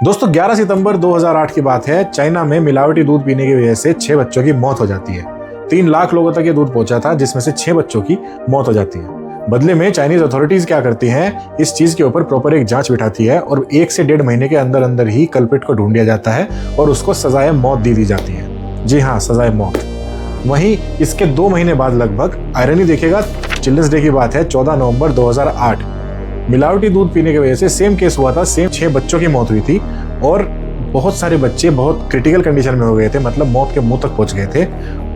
दोस्तों 11 सितंबर 2008 की बात है। चाइना में मिलावटी दूध पीने की वजह से 6 बच्चों की मौत हो जाती है। 3 लाख लोगों तक ये दूध पहुंचा था, जिसमें से 6 बच्चों की मौत हो जाती है। बदले में चाइनीज अथॉरिटीज क्या करती हैं, इस चीज के ऊपर प्रॉपर एक जांच बिठाती है और 1 से 1.5 महीने के अंदर अंदर ही कल्प्रिट को ढूंढ लिया जाता है और उसको सजाए मौत दे दी जाती है। जी हाँ, सजाए मौत। वहीं इसके 2 महीने बाद लगभग, आयरनी देखिएगा, चिल्ड्रंस डे की बात है, 14 नवंबर 2008, मिलावटी दूध पीने की वजह से सेम केस हुआ था। सेम 6 बच्चों की मौत हुई थी और बहुत सारे बच्चे बहुत क्रिटिकल कंडीशन में हो गए थे, मतलब मौत के मुंह तक पहुंच गए थे।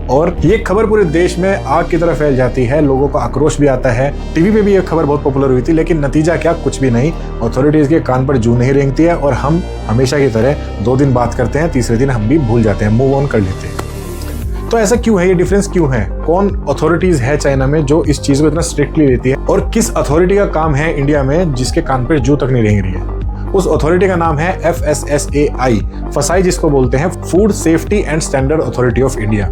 और ये खबर पूरे देश में आग की तरह फैल जाती है, लोगों का आक्रोश भी आता है। टीवी पे भी ये खबर बहुत पॉपुलर हुई थी, लेकिन नतीजा क्या, कुछ भी नहीं। अथॉरिटीज के कान पर जू नहीं रेंगती है और हम हमेशा की तरह 2 दिन बात करते हैं, तीसरे दिन हम भी भूल जाते हैं, मूव ऑन कर लेते हैं। तो ऐसा क्यों है, ये डिफरेंस क्यों है? कौन अथॉरिटीज है चाइना में जो इस चीज को इतना स्ट्रिक्टली लेती है, और किस अथॉरिटी का काम है इंडिया में जिसके कान पर जू तक नहीं रेंग रही है? उस अथॉरिटी का नाम है FSSAI, फसाई जिसको बोलते हैं, food safety and standard authority of India.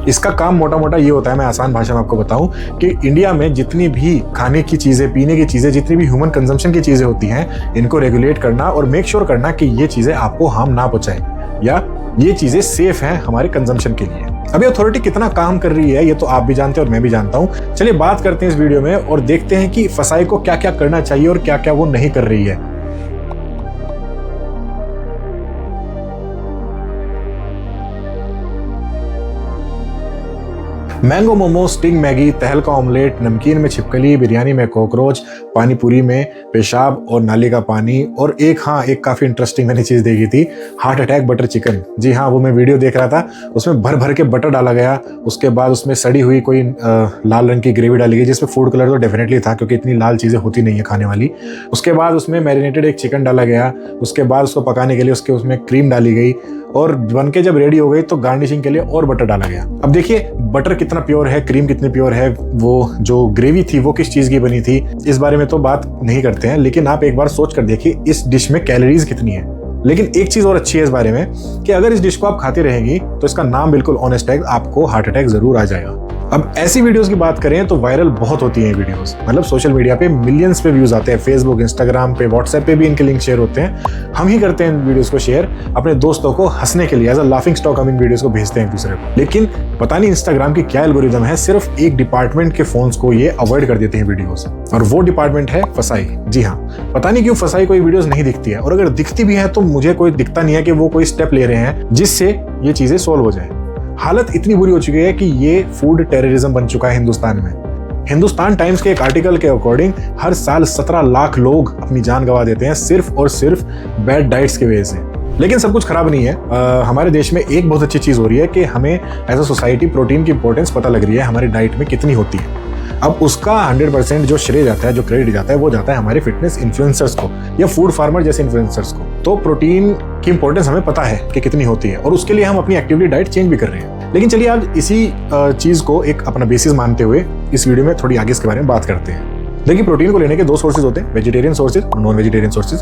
इसका काम मोटा मोटा ये होता है, मैं आसान भाषा में आपको बताऊं, कि इंडिया में जितनी भी खाने की चीजें, पीने की चीजें, जितनी भी ह्यूमन कंजम्पशन की चीजें होती हैं, इनको रेगुलेट करना और मेक श्योर करना कि ये चीजें आपको हार्म ना पहुंचाए या ये चीजें सेफ हैं हमारे कंजम्पशन के लिए। अभी अथॉरिटी कितना काम कर रही है ये तो आप भी जानते हैं और मैं भी जानता हूं। चलिए बात करते हैं इस वीडियो में और देखते हैं कि फसाई को क्या क्या करना चाहिए और क्या क्या वो नहीं कर रही है। मैंगो मोमो, स्टिंग मैगी, तहलका ऑमलेट, नमकीन में छिपकली, बिरयानी में कॉकरोच, पानी पूरी में पेशाब और नाली का पानी, और एक काफी इंटरेस्टिंग मैंने चीज देखी थी, हार्ट अटैक बटर चिकन। जी हाँ, वो मैं वीडियो देख रहा था, उसमें भर भर के बटर डाला गया, उसके बाद उसमें सड़ी हुई कोई लाल रंग की ग्रेवी डाली गई, जिसमें फूड कलर तो डेफिनेटली था क्योंकि इतनी लाल चीजें होती नहीं है खाने वाली। उसके बाद उसमें मैरिनेटेड एक चिकन डाला गया, उसके बाद उसको पकाने के लिए उसमें क्रीम डाली गई, और बन के जब रेडी हो गई तो गार्निशिंग के लिए और बटर डाला गया। अब देखिए बटर कितना प्योर है, क्रीम कितनी प्योर है, वो जो ग्रेवी थी वो किस चीज की बनी थी, इस बारे में तो बात नहीं करते हैं, लेकिन आप एक बार सोच कर देखिए इस डिश में कैलोरीज कितनी है। लेकिन एक चीज और अच्छी है इस बारे में कि अगर इस डिश को आप खाती रहेंगी तो इसका नाम बिल्कुल ऑनेस्ट है, आपको हार्ट अटैक जरूर आ जाएगा। अब ऐसी वीडियोस की बात करें तो वायरल बहुत होती हैं वीडियोस, मतलब सोशल मीडिया पे मिलियंस पे व्यूज आते हैं, फेसबुक, इंस्टाग्राम पे, व्हाट्सएप पे भी इनके लिंक शेयर होते हैं। हम ही करते हैं इन वीडियोस को शेयर अपने दोस्तों को हंसने के लिए, एज अ लाफिंग स्टॉक हम इन वीडियोस को भेजते हैं एक दूसरे को। लेकिन पता नहीं इंस्टाग्राम की क्या एल्गोरिदम है, सिर्फ एक डिपार्टमेंट के फोन्स को ये अवॉइड कर देते हैं वीडियोस, और वो डिपार्टमेंट है फसाई। जी हाँ, पता नहीं क्यों फसाई कोई वीडियोस नहीं दिखती है, और अगर दिखती भी है तो मुझे कोई दिखता नहीं है कि वो कोई स्टेप ले रहे हैं जिससे ये चीजें सोल्व हो जाए। हालत इतनी बुरी हो चुकी है कि ये फूड टेररिज्म बन चुका है हिंदुस्तान में। हिंदुस्तान टाइम्स के एक आर्टिकल के अकॉर्डिंग हर साल 17 लाख लोग अपनी जान गंवा देते हैं सिर्फ और सिर्फ बैड डाइट्स की वजह से। लेकिन सब कुछ खराब नहीं है। हमारे देश में एक बहुत अच्छी चीज हो रही है कि हमें एज अ सोसाइटी प्रोटीन की इंपॉर्टेंस पता लग रही है, हमारी डाइट में कितनी होती है। अब उसका 100% जो श्रेय जाता है, जो क्रेडिट जाता है, वो जाता है हमारे फिटनेस इन्फ्लुएंसर्स को या फूड फार्मर जैसे इन्फ्लुएंसर्स को। तो प्रोटीन की इंपॉर्टेंस हमें पता है कि कितनी होती है और उसके लिए हम अपनी एक्टिवली डाइट चेंज भी कर रहे हैं। लेकिन चलिए आज इसी चीज को एक अपना बेसिस मानते हुए इस वीडियो में थोड़ी आगे इसके बारे में बात करते हैं। देखिए प्रोटीन को लेने के 2 सोर्सेज होते हैं, वेजिटेरियन सोर्सेज और नॉन वेजिटेरियन सोर्सेज।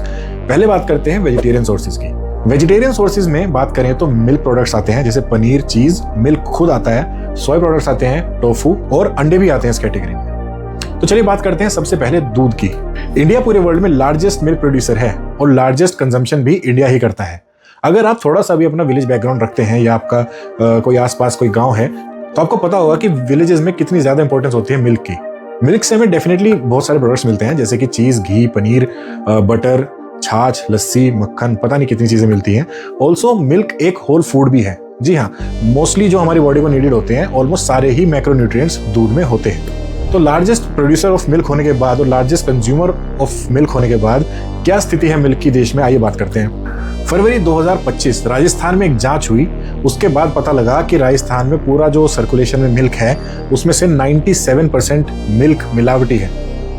पहले बात करते हैं वेजिटेरियन सोर्सेज की। वेजिटेरियन सोर्सेज में बात करें तो मिल्क प्रोडक्ट्स आते हैं, जैसे पनीर, चीज, मिल्क खुद आता है, सोया प्रोडक्ट्स आते हैं, टोफू, और अंडे भी आते हैं इस कैटेगरी में। तो चलिए बात करते हैं सबसे पहले दूध की। इंडिया पूरे वर्ल्ड में लार्जेस्ट मिल्क प्रोड्यूसर है और लार्जेस्ट कंजम्पशन भी इंडिया ही करता है। अगर आप थोड़ा सा भी अपना विलेज बैकग्राउंड रखते हैं या आपका कोई आसपास कोई गांव है तो आपको पता होगा कि विलेजेस में कितनी ज्यादा इंपॉर्टेंस होती है मिल्क की। मिल्क से हमें डेफिनेटली बहुत सारे प्रोडक्ट्स मिलते हैं, जैसे कि चीज, घी, पनीर, बटर, छाछ, लस्सी, मक्खन, पता नहीं कितनी चीजें मिलती हैं। ऑल्सो मिल्क एक होल फूड भी है। जी हाँ, मोस्टली जो हमारी बॉडी को नीडेड होते हैं ऑलमोस्ट सारे ही मैक्रोन्यूट्रिएंट्स दूध में होते हैं। तो लार्जेस्ट प्रोड्यूसर ऑफ मिल्क होने के बाद और लार्जेस्ट कंज्यूमर ऑफ मिल्क होने के बाद क्या स्थिति है मिल्क की देश में, आइए बात करते हैं। फरवरी 2025 राजस्थान में एक जांच हुई, उसके बाद पता लगा कि राजस्थान में पूरा जो सर्कुलेशन में मिल्क है उसमें से 97% मिल्क मिलावटी है।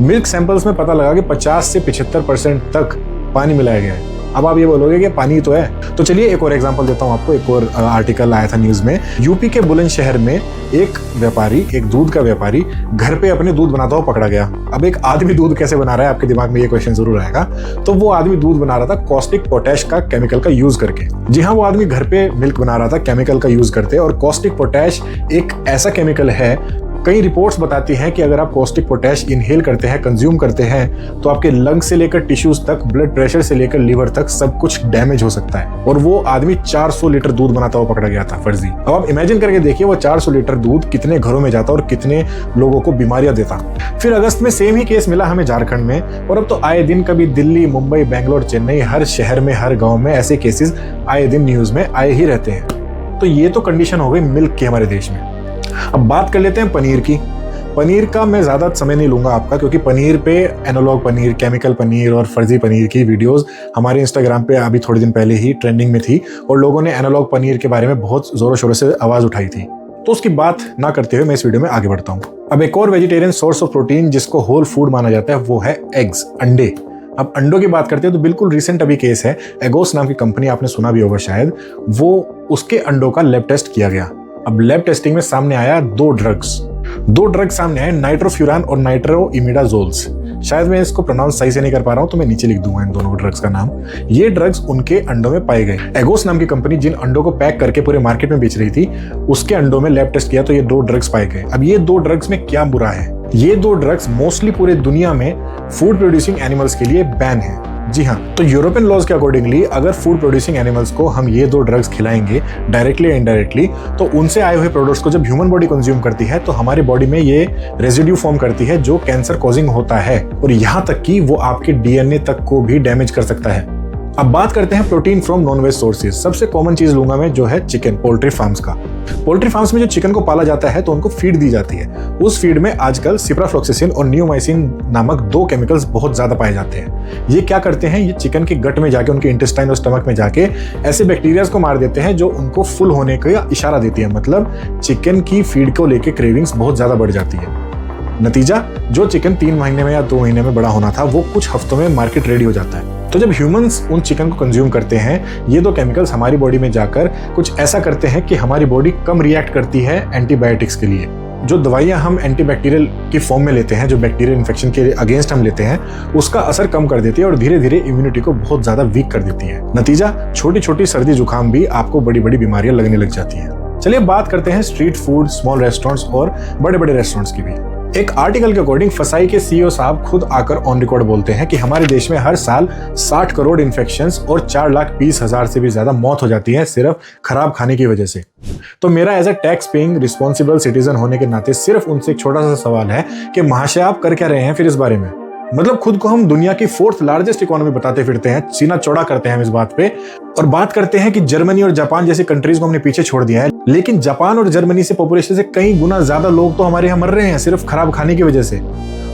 मिल्क सैंपल्स में पता लगा कि 50 से 75% तक पानी मिलाया गया है। अब आप ये बोलोगे कि पानी तो है, तो चलिए एक और एग्जांपल देता हूं आपको। एक और आर्टिकल आया था न्यूज में, यूपी के बुलंदशहर में एक व्यापारी, एक दूध का व्यापारी, घर पे अपने दूध बनाता हुआ पकड़ा गया। अब एक आदमी दूध कैसे बना रहा है, आपके दिमाग में ये क्वेश्चन जरूर आएगा। तो वो आदमी दूध बना रहा था कॉस्टिक पोटैश का केमिकल का यूज करके। जी हाँ, वो आदमी घर पे मिल्क बना रहा था केमिकल का यूज करते, और कॉस्टिक पोटैश एक ऐसा केमिकल है कई रिपोर्ट्स बताती हैं कि अगर आप कॉस्टिक पोटैश इनहेल करते हैं, कंज्यूम करते हैं, तो आपके लंग से लेकर टिश्यूज तक, ब्लड प्रेशर से लेकर लिवर तक सब कुछ डैमेज हो सकता है। और वो आदमी 400 लीटर दूध बनाता हुआ पकड़ा गया था, फर्जी। अब आप इमेजिन करके देखिए वो 400 लीटर दूध कितने घरों में जाता और कितने लोगों को बीमारियां देता। फिर अगस्त में सेम ही केस मिला हमें झारखंड में, और अब तो आए दिन कभी दिल्ली, मुंबई, बेंगलोर, चेन्नई, हर शहर में, हर गाँव में ऐसे केसेस आए दिन न्यूज में आए ही रहते हैं। तो ये तो कंडीशन हो गई मिल्क की हमारे देश में। अब बात कर लेते हैं पनीर की। पनीर का मैं ज़्यादा समय नहीं लूंगा आपका, क्योंकि पनीर पे एनालॉग पनीर, केमिकल पनीर और फर्जी पनीर की वीडियोस हमारे इंस्टाग्राम पे अभी थोड़े दिन पहले ही ट्रेंडिंग में थी और लोगों ने एनालॉग पनीर के बारे में बहुत ज़ोरों शोरों से आवाज़ उठाई थी। तो उसकी बात ना करते हुए मैं इस वीडियो में आगे बढ़ता हूँ। अब एक और वेजिटेरियन सोर्स ऑफ प्रोटीन जिसको होल फूड माना जाता है वो है एग्स, अंडे। अब अंडों की बात करते हैं तो बिल्कुल रिसेंट अभी केस है, एगोस नाम की कंपनी, आपने सुना भी होगा शायद, वो उसके अंडों का लैब टेस्ट किया गया। अब लैब टेस्टिंग में सामने आया दो ड्रग्स सामने आए, नाइट्रोफ्यूरान और नाइट्रोइमिडाजोल्स। शायद मैं इसको प्रोनाउंस सही से नहीं कर पा रहा हूं, तो मैं नीचे लिख दूंगा इन दोनों ड्रग्स का नाम। ये ड्रग्स उनके अंडों में पाए गए। एगोस नाम की कंपनी जिन अंडों को पैक करके पूरे मार्केट में बेच रही थी, उसके अंडों में लैब टेस्ट किया तो ये दो ड्रग्स पाए गए। अब ये दो ड्रग्स में क्या बुरा है? ये दो ड्रग्स मोस्टली पूरे दुनिया में फूड प्रोड्यूसिंग एनिमल्स के लिए बैन है। जी हाँ, तो यूरोपियन लॉज के अकॉर्डिंगली अगर फूड प्रोड्यूसिंग एनिमल्स को हम ये दो ड्रग्स खिलाएंगे डायरेक्टली या इनडायरेक्टली, तो उनसे आए हुए प्रोडक्ट्स को जब ह्यूमन बॉडी कंज्यूम करती है तो हमारी बॉडी में ये रेजिड्यू फॉर्म करती है जो कैंसर कॉजिंग होता है, और यहाँ तक कि वो आपके डीएनए तक को भी डैमेज कर सकता है। अब बात करते हैं protein from non veg sources. सबसे कॉमन चीज लूंगा मैं, जो है चिकन, पोल्ट्री फार्म्स का। पोल्ट्री फार्म्स में जो चिकन को पाला जाता है तो उनको फीड दी जाती है। उस फीड में आजकल सिप्राफ्लॉक्सासिन और नियोमाइसिन नामक दो केमिकल्स बहुत ज्यादा पाए जाते हैं। ये क्या करते हैं, ये चिकन के गट में जाके, उनके इंटेस्टाइन और स्टमक में जाके ऐसे बैक्टीरियाज को मार देते हैं जो उनको फुल होने का इशारा देती है। मतलब चिकन की फीड को लेके क्रेविंग्स बहुत ज्यादा बढ़ जाती है। नतीजा, जो चिकन 3 महीने में या 2 महीने में बड़ा होना था वो कुछ हफ्तों में मार्केट रेडी हो जाता है। तो जब ह्यूमंस उन चिकन को कंज्यूम करते हैं, ये दो केमिकल्स हमारी बॉडी में जाकर कुछ ऐसा करते हैं कि हमारी बॉडी कम रिएक्ट करती है एंटीबायोटिक्स के लिए। जो दवाइयां हम एंटीबैक्टीरियल की फॉर्म में लेते हैं, जो बैक्टीरियल इन्फेक्शन के अगेंस्ट हम लेते हैं, उसका असर कम कर देती है और धीरे धीरे इम्यूनिटी को बहुत ज्यादा वीक कर देती है। नतीजा, छोटी छोटी सर्दी जुकाम भी आपको बड़ी बड़ी बीमारियां लगने लग जाती हैं। चलिए बात करते हैं स्ट्रीट फूड, स्मॉल रेस्टोरेंट्स और बड़े बड़े रेस्टोरेंट्स की भी। एक आर्टिकल के अकॉर्डिंग फसाई के सीईओ साहब खुद आकर ऑन रिकॉर्ड बोलते हैं कि हमारे देश में हर साल 60 करोड़ इन्फेक्शंस और 4,20,000 से भी ज्यादा मौत हो जाती है सिर्फ खराब खाने की वजह से। तो मेरा as a tax paying responsible citizen होने के नाते सिर्फ उनसे एक छोटा सा सवाल है कि महाशय आप कर क्या रहे हैं फिर इस बारे में? मतलब खुद को हम दुनिया की 4th लार्जेस्ट इकोनॉमी बताते फिरते हैं, सीना चौड़ा करते हैं हम इस बात पे, और बात करते हैं कि जर्मनी और जापान जैसी कंट्रीज को हमने पीछे छोड़ दिया है। लेकिन जापान और जर्मनी से पॉपुलेशन से कई गुना ज्यादा लोग तो हमारे यहाँ मर रहे हैं सिर्फ खराब खाने की वजह से।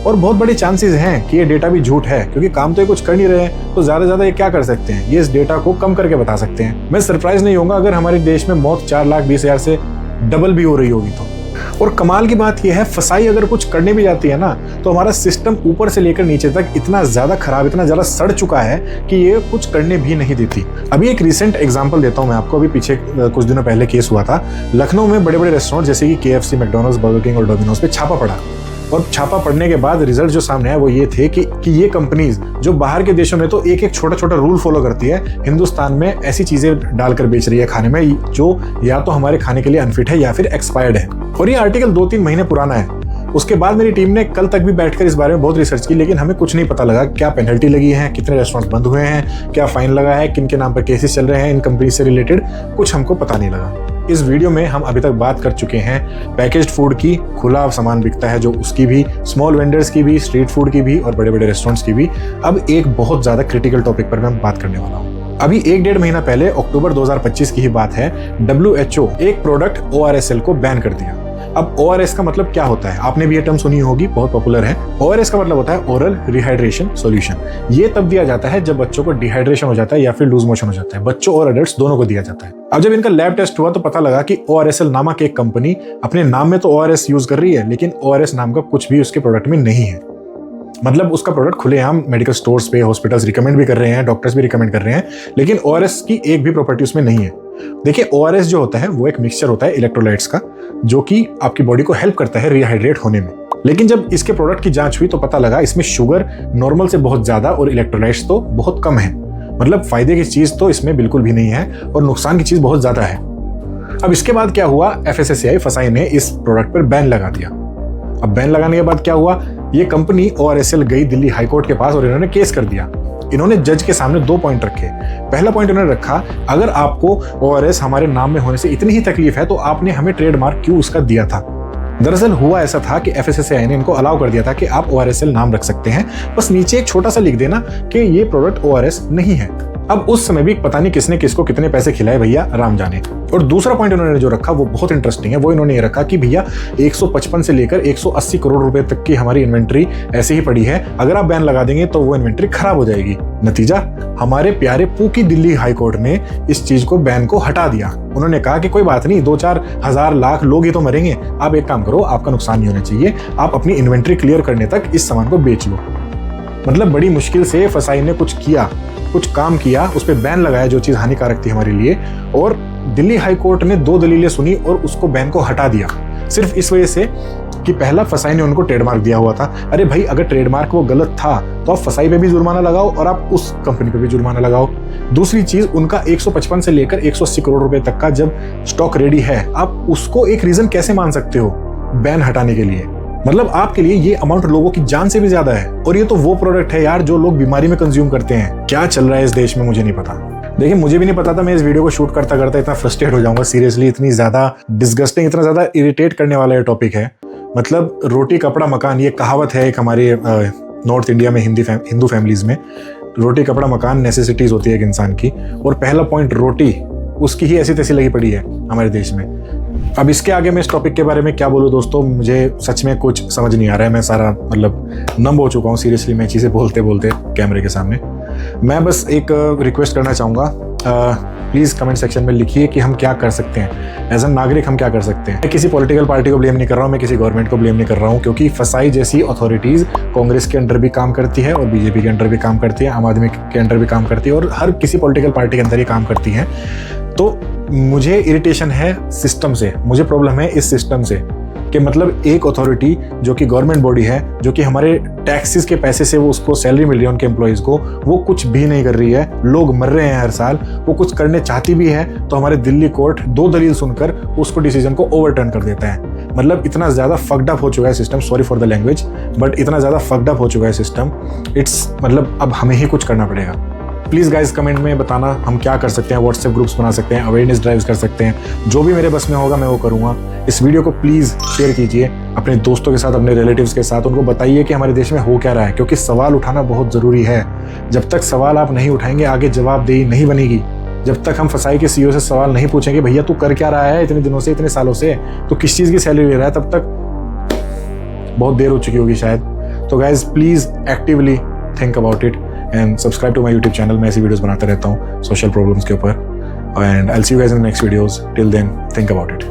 और बहुत बड़े चांसेस हैं कि ये डेटा भी झूठ है, क्योंकि काम तो ये कुछ कर नहीं रहे हैं, तो ज्यादा ज्यादा ये क्या कर सकते हैं, ये इस डेटा को कम करके बता सकते हैं। मैं सरप्राइज नहीं होगा अगर हमारे देश में मौत 4,20,000 से डबल भी हो रही होगी तो। और कमाल की बात यह है, फसाई अगर कुछ करने भी जाती है ना, तो हमारा सिस्टम ऊपर से लेकर नीचे तक इतना ज्यादा खराब, इतना ज्यादा सड़ चुका है कि ये कुछ करने भी नहीं देती। अभी एक रिसेंट एग्जांपल देता हूं मैं आपको। अभी पीछे कुछ दिनों पहले केस हुआ था लखनऊ में, बड़े बड़े रेस्टोरेंट जैसे कि KFC, मैकडॉनल्ड्स, बर्गर किंग और डोमिनोज पे छापा पड़ा। और छापा पड़ने के बाद रिजल्ट जो सामने आया वो ये थे कि ये कंपनीज जो बाहर के देशों में तो एक एक छोटा छोटा रूल फॉलो करती है, हिंदुस्तान में ऐसी चीजें डालकर बेच रही है खाने में जो या तो हमारे खाने के लिए अनफिट है या फिर एक्सपायर्ड है। और ये आर्टिकल 2-3 महीने पुराना है। उसके बाद मेरी टीम ने कल तक भी बैठकर इस बारे में बहुत रिसर्च की, लेकिन हमें कुछ नहीं पता लगा क्या पेनल्टी लगी है, कितने रेस्टोरेंट्स बंद हुए हैं, क्या फाइन लगा है, किन के नाम पर केसेस चल रहे हैं इन कंपनी से रिलेटेड, कुछ हमको पता नहीं लगा। इस वीडियो में हम अभी तक बात कर चुके हैं पैकेज्ड फूड की, खुला सामान बिकता है जो उसकी भी, स्मॉल वेंडर्स की भी, स्ट्रीट फूड की भी और बड़े बड़े रेस्टोरेंट्स की भी। अब एक बहुत ज्यादा क्रिटिकल टॉपिक पर मैं बात करने वाला हूँ। अभी 1-1.5 महीना पहले अक्टूबर 2025 की ही बात है, WHO एक प्रोडक्ट ORSL को बैन कर दिया। अब ORS का मतलब क्या होता है, आपने भी ये टर्म सुनी होगी, बहुत पॉपुलर है। ORS का मतलब होता है ओरल रिहाइड्रेशन सॉल्यूशन। ये तब दिया जाता है जब बच्चों को डिहाइड्रेशन हो जाता है या फिर लूज मोशन हो जाता है। बच्चों और एडल्ट्स दोनों को दिया जाता है। अब जब इनका लैब टेस्ट हुआ तो पता लगा कि ORSL नामक एक कंपनी अपने नाम में तो ORS यूज कर रही है, लेकिन ORS नाम का कुछ भी उसके प्रोडक्ट में नहीं है। मतलब उसका प्रोडक्ट खुलेआम मेडिकल स्टोर्स पे, हॉस्पिटल्स रिकमेंड भी कर रहे हैं, डॉक्टर्स भी रिकमेंड कर रहे हैं, लेकिन ORS की एक भी प्रॉपर्टी उसमें नहीं है। देखिए, ORS जो होता है वो एक मिक्सचर होता है इलेक्ट्रोलाइट्स का, जो कि आपकी बॉडी को हेल्प करता है रिहाइड्रेट होने में। लेकिन जब इसके प्रोडक्ट की जांच हुई तो पता लगा इसमें शुगर नॉर्मल से बहुत ज्यादा और इलेक्ट्रोलाइट्स तो बहुत कम है। मतलब फायदे की चीज तो इसमें बिल्कुल भी नहीं है और नुकसान की चीज बहुत ज्यादा है। अब इसके बाद क्या हुआ, FSSAI फसाई ने इस प्रोडक्ट पर बैन लगा दिया। अब बैन लगाने के बाद क्या हुआ, ये कंपनी ORSL गई दिल्ली हाईकोर्ट के पास और इन्होंने केस कर दिया। इन्होंने जज के सामने 2 पॉइंट रखे। पहला पॉइंट इन्होंने रखा, अगर आपको ORS हमारे नाम में होने से इतनी ही तकलीफ है तो आपने हमें ट्रेडमार्क क्यों उसका दिया था। दरअसल हुआ ऐसा था कि FSSAI ने इनको अलाउ कर दिया था कि आप ORSL नाम रख सकते हैं, बस नीचे एक छोटा सा लिख देना कि ये प्रोडक्ट ORS नहीं है। अब उस समय भी पता नहीं किसने किसको कितने पैसे खिलाए भैया, राम जाने। और दूसरा पॉइंट उन्होंने जो रखा वो बहुत इंटरेस्टिंग है। वो इन्होंने ये रखा कि भैया 155 से लेकर 180 करोड़ रुपए तक की हमारी इन्वेंट्री ऐसे ही पड़ी है, अगर आप बैन लगा देंगे तो वो इन्वेंट्री खराब हो जाएगी। नतीजा, हमारे प्यारे पूकी दिल्ली हाईकोर्ट ने इस चीज को, बैन को हटा दिया। उन्होंने कहा कि कोई बात नहीं, 2-4 हजार लाख लोग ही तो मरेंगे, आप एक काम करो, आपका नुकसान नहीं होना चाहिए, आप अपनी इन्वेंट्री क्लियर करने तक इस सामान को बेच लो। मतलब बड़ी मुश्किल से FSI ने कुछ किया, कुछ काम किया, उस पर बैन लगाया जो चीज़ हानिकारक थी हमारे लिए, और दिल्ली हाई कोर्ट ने 2 दलीलें सुनी और उसको, बैन को हटा दिया। सिर्फ इस वजह से कि पहला FSI ने उनको ट्रेडमार्क दिया हुआ था। अरे भाई, अगर ट्रेडमार्क वो गलत था तो आप FSI पे भी जुर्माना लगाओ और आप उस कंपनी पे भी जुर्माना लगाओ। दूसरी चीज, उनका 155 से लेकर 180 करोड़ रुपए तक का जब स्टॉक रेडी है, आप उसको एक रीजन कैसे मान सकते हो बैन हटाने के लिए। मतलब आपके लिए ये अमाउंट लोगों की जान से भी ज्यादा है, और ये तो वो प्रोडक्ट है यार जो लोग बीमारी में कंज्यूम करते हैं। क्या चल रहा है इस देश में मुझे नहीं पता। देखिए, मुझे भी नहीं पता था, मैं इस वीडियो को शूट करता करता इतना फ्रस्ट्रेट हो जाऊंगा। सीरियसली इतनी ज्यादा डिस्गस्टिंग, इतना ज्यादा इरिटेट करने वाला ये टॉपिक है। मतलब रोटी कपड़ा मकान, ये कहावत है एक हमारे नॉर्थ इंडिया में हिंदू फैमिलीज में, रोटी कपड़ा मकान नेसेसिटीज होती है एक इंसान की, और पहला पॉइंट रोटी, उसकी ही ऐसी तैसी लगी पड़ी है हमारे देश में। अब इसके आगे मैं इस टॉपिक के बारे में क्या बोलूँ दोस्तों, मुझे सच में कुछ समझ नहीं आ रहा है। मैं सारा मतलब नम हो चुका हूँ सीरियसली, मैं चीज़ें बोलते बोलते कैमरे के सामने। मैं बस एक रिक्वेस्ट करना चाहूँगा, प्लीज़ कमेंट सेक्शन में लिखिए कि हम क्या कर सकते हैं, एज अ नागरिक हम क्या कर सकते हैं। मैं किसी पॉलिटिकल पार्टी को ब्लेम नहीं कर रहा हूँ, मैं किसी गवर्नमेंट को ब्लेम नहीं कर रहा हूँ, क्योंकि FSI जैसी अथॉरिटीज़ कांग्रेस के अंडर भी काम करती है और BJP के अंडर भी काम करती है, आम आदमी के अंडर भी काम करती है, और हर किसी पॉलिटिकल पार्टी के अंदर ही काम करती है। तो मुझे इरिटेशन है सिस्टम से, मुझे प्रॉब्लम है इस सिस्टम से कि मतलब एक अथॉरिटी जो कि गवर्नमेंट बॉडी है, जो कि हमारे टैक्सेस के पैसे से वो उसको सैलरी मिल रही है उनके एम्प्लॉयज़ को, वो कुछ भी नहीं कर रही है। लोग मर रहे हैं हर साल, वो कुछ करने चाहती भी है तो हमारे दिल्ली कोर्ट 2 दलील सुनकर उसको डिसीजन को ओवरटर्न कर देता है। मतलब इतना ज़्यादा फक्ड अप हो चुका है system, sorry for the language, but इतना ज़्यादा फक्ड अप हो चुका है सिस्टम, इट्स मतलब अब हमें ही कुछ करना पड़ेगा। प्लीज़ गाइज कमेंट में बताना हम क्या कर सकते हैं। व्हाट्सएप ग्रुप्स बना सकते हैं, अवेयरनेस ड्राइव्स कर सकते हैं, जो भी मेरे बस में होगा मैं वो करूँगा। इस वीडियो को प्लीज़ शेयर कीजिए अपने दोस्तों के साथ, अपने रिलेटिव्स के साथ, उनको बताइए कि हमारे देश में हो क्या रहा है, क्योंकि सवाल उठाना बहुत ज़रूरी है। जब तक सवाल आप नहीं उठाएंगे आगे जवाबदेही नहीं बनेगी। जब तक हम FSI के CEO से सवाल नहीं पूछेंगे, भैया तू कर क्या रहा है इतने दिनों से, इतने सालों से, तो किस चीज़ की सैलरी ले रहा है, तब तक बहुत देर हो चुकी होगी शायद। तो guys please actively think about it and subscribe to my YouTube channel. मैं ऐसी वीडियोस बनाता रहता हूँ सोशल प्रॉब्लम्स के ऊपर, and I will see you guys in the next videos. Till then think about it.